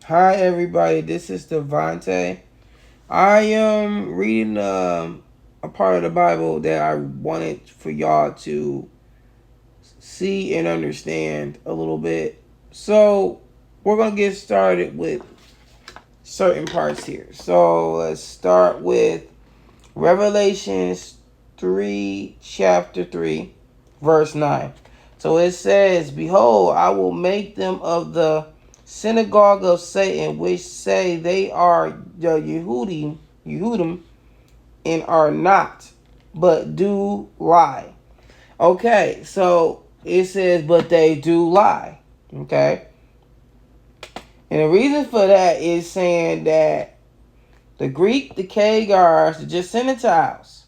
Hi everybody, this is Devante. I am reading a part of the Bible that I wanted for y'all to see and understand a little bit. So we're gonna get started with certain parts here. So let's start with Revelations 3, chapter 3, verse 9. So it says, "Behold, I will make them of the synagogue of Satan, which say they are the Yehudim, and are not, but do lie." Okay, so it says, but they do lie. Okay, and the reason for that is saying that the Greek, the Khagars, the Gentiles,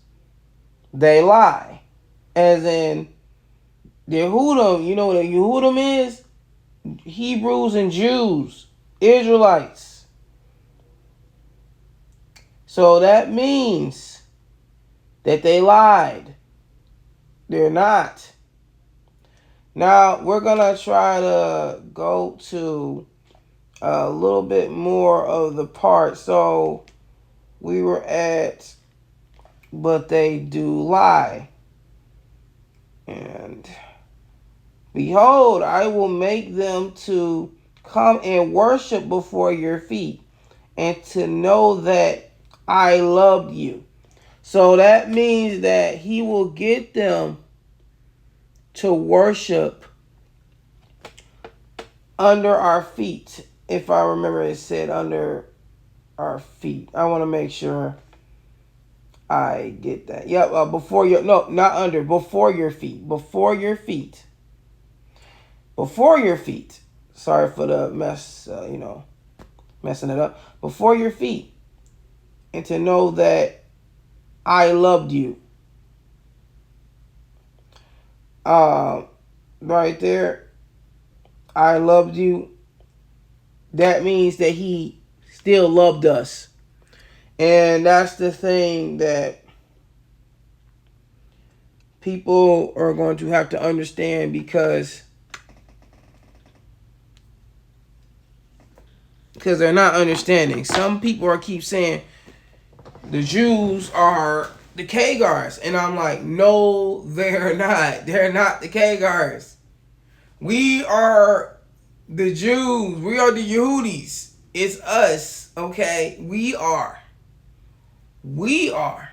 they lie. As in, the Yehudim, you know what a Yehudim is? Hebrews and Jews, Israelites. So that means that they lied. They're not. Now, we're going to try to go to a little bit more of the part. So, we were at, but they do lie. And behold, I will make them to come and worship before your feet, and to know that I loved you. So that means that he will get them to worship under our feet. If I remember, it said under our feet. I want to make sure I get that. Yep, before your, no, not under, before your feet. Before your feet. Before your feet. Sorry for the mess, messing it up. Before your feet. And to know that I loved you. Right there, I loved you. That means that he still loved us. And that's the thing that people are going to have to understand, because they're not understanding. Some people are keep saying the Jews are the Khagars, and I'm like, no, they're not. They're not the Khagars. We are the Jews. We are the Yehudis. It's us, okay? We are. We are.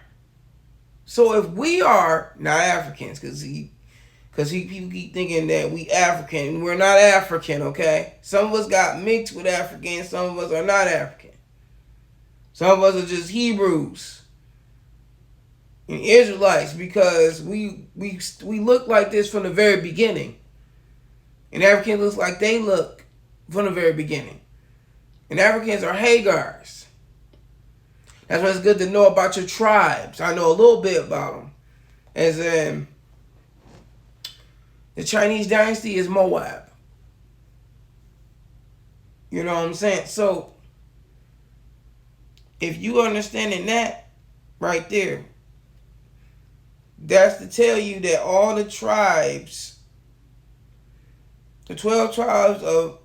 So if we are not Africans, because people keep thinking that we African. We're not African, okay? Some of us got mixed with Africans. Some of us are not African. Some of us are just Hebrews and Israelites, because we look like this from the very beginning. And Africans looks like they look from the very beginning. And Africans are Hagars. That's why it's good to know about your tribes. I know a little bit about them. As in, the Chinese dynasty is Moab. You know what I'm saying? So, if you understanding that right there, that's to tell you that all the tribes, the 12 tribes of,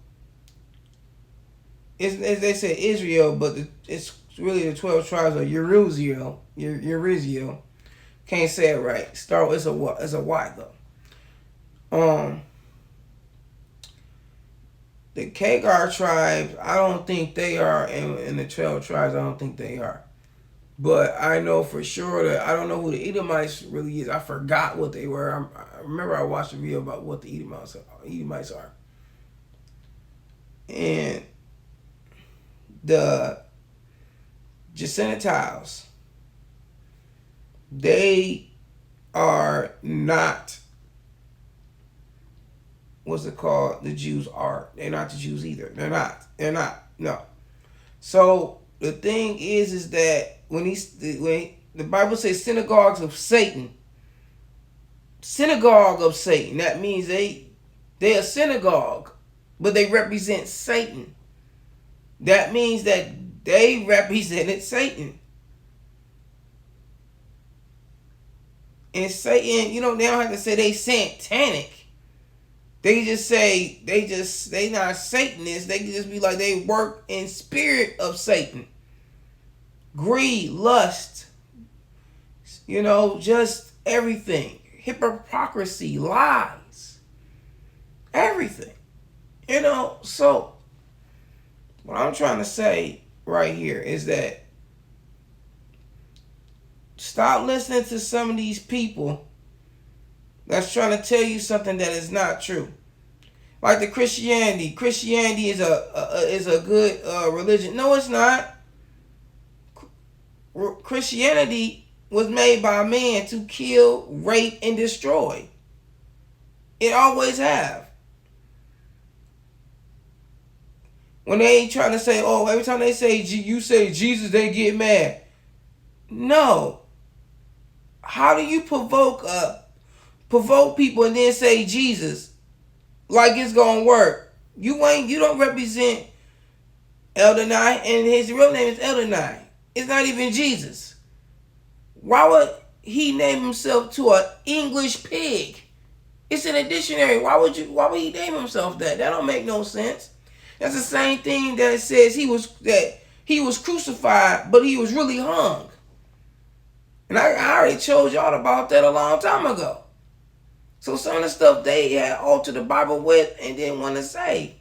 as they say, Israel, but it's really the 12 tribes of Yeruziel. Can't say it right. Start with it's a Y though. The Khazar tribes, I don't think they are in the 12 tribes. I don't think they are. But I know for sure that I don't know who the Edomites really is. I forgot what they were. I remember I watched a video about what the Edomites are. And the Gentiles, they are not, what's it called? The Jews are. They're not the Jews either. They're not. No. So the thing is that when the Bible says synagogues of Satan, synagogue of Satan, that means they're a synagogue, but they represent Satan. That means that they represented Satan. And Satan, they don't have to say they satanic. They just say they not Satanists. They can just be like they work in spirit of Satan. Greed, lust, just everything. Hypocrisy, lies, everything. So what I'm trying to say right here is that stop listening to some of these people that's trying to tell you something that is not true. Like the Christianity. Christianity is a good religion. No, it's not. Christianity was made by man to kill, rape, and destroy. It always have. When they ain't trying to say, oh, every time they say you say Jesus, they get mad. No. How do you provoke people and then say Jesus like it's gonna work? You don't represent Eldonai, and his real name is Eldonai. It's not even Jesus. Why would he name himself to an English pig? It's in a dictionary. Why would he name himself that? That don't make no sense. That's the same thing that says he was crucified, but he was really hung. And I already told y'all about that a long time ago. So some of the stuff they had altered the Bible with and didn't want to say.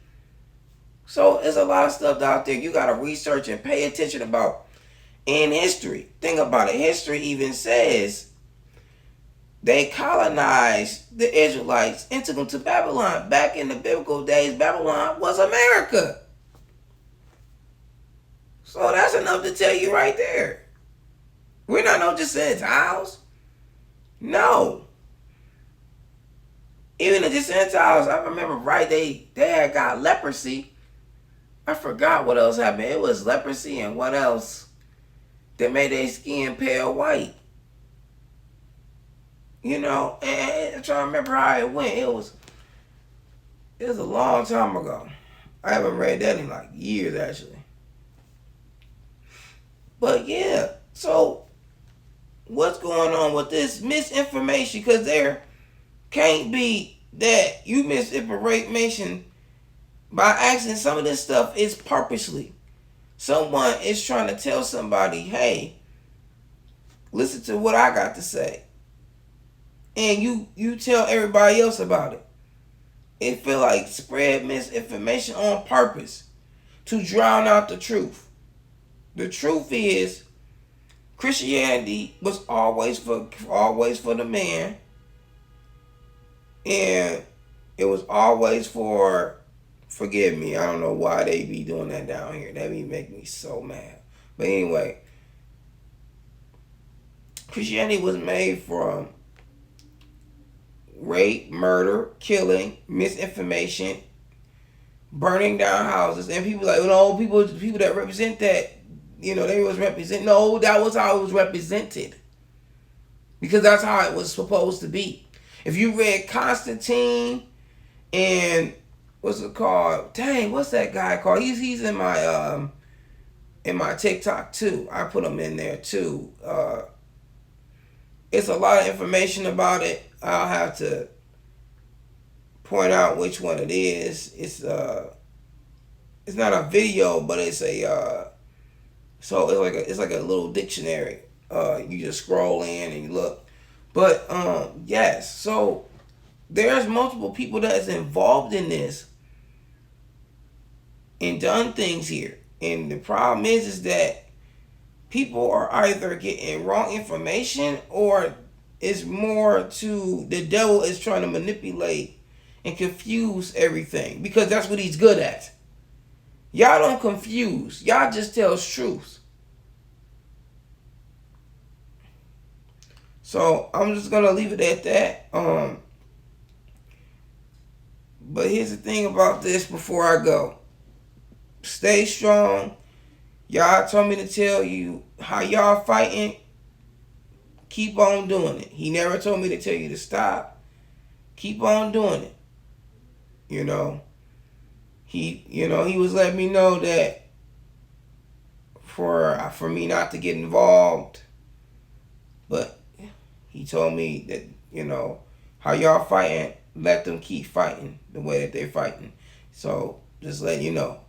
So there's a lot of stuff out there you got to research and pay attention about in history. Think about it. History even says they colonized the Israelites and took them to Babylon. Back in the biblical days, Babylon was America. So that's enough to tell you right there. We're not no Gentiles. No. Even the Gentiles, I remember right, they had got leprosy. I forgot what else happened. It was leprosy and what else that made their skin pale white. And I'm trying to remember how it went. It was a long time ago. I haven't read that in like years actually. But yeah, so what's going on with this misinformation? Because there can't be that you misinformation by accident. Some of this stuff is purposely. Someone is trying to tell somebody, hey, listen to what I got to say. And you tell everybody else about it. It feel like spread misinformation on purpose to drown out the truth. The truth is Christianity was always for the man. And it was always for, forgive me, I don't know why they be doing that down here. That be make me so mad. But anyway, Christianity was made from rape, murder, killing, misinformation, burning down houses, and people like, people that represent that, they was represent. No, that was how it was represented, because that's how it was supposed to be. If you read Constantine and what's it called? Dang, what's that guy called? He's in my TikTok too. I put him in there too. It's a lot of information about it. I'll have to point out which one it is. It's not a video, but it's a so it's like a little dictionary. You just scroll in and you look. But yes, so there's multiple people that's involved in this and done things here. And the problem is that people are either getting wrong information, or it's more to the devil is trying to manipulate and confuse everything, because that's what he's good at. Y'all don't confuse. Y'all just tell truth. So I'm just gonna leave it at that. But here's the thing about this before I go. Stay strong. Y'all told me to tell you how y'all fighting. Keep on doing it. He never told me to tell you to stop. Keep on doing it. He was letting me know that for me not to get involved. But he told me that, how y'all fighting, let them keep fighting the way that they're fighting. So just letting you know.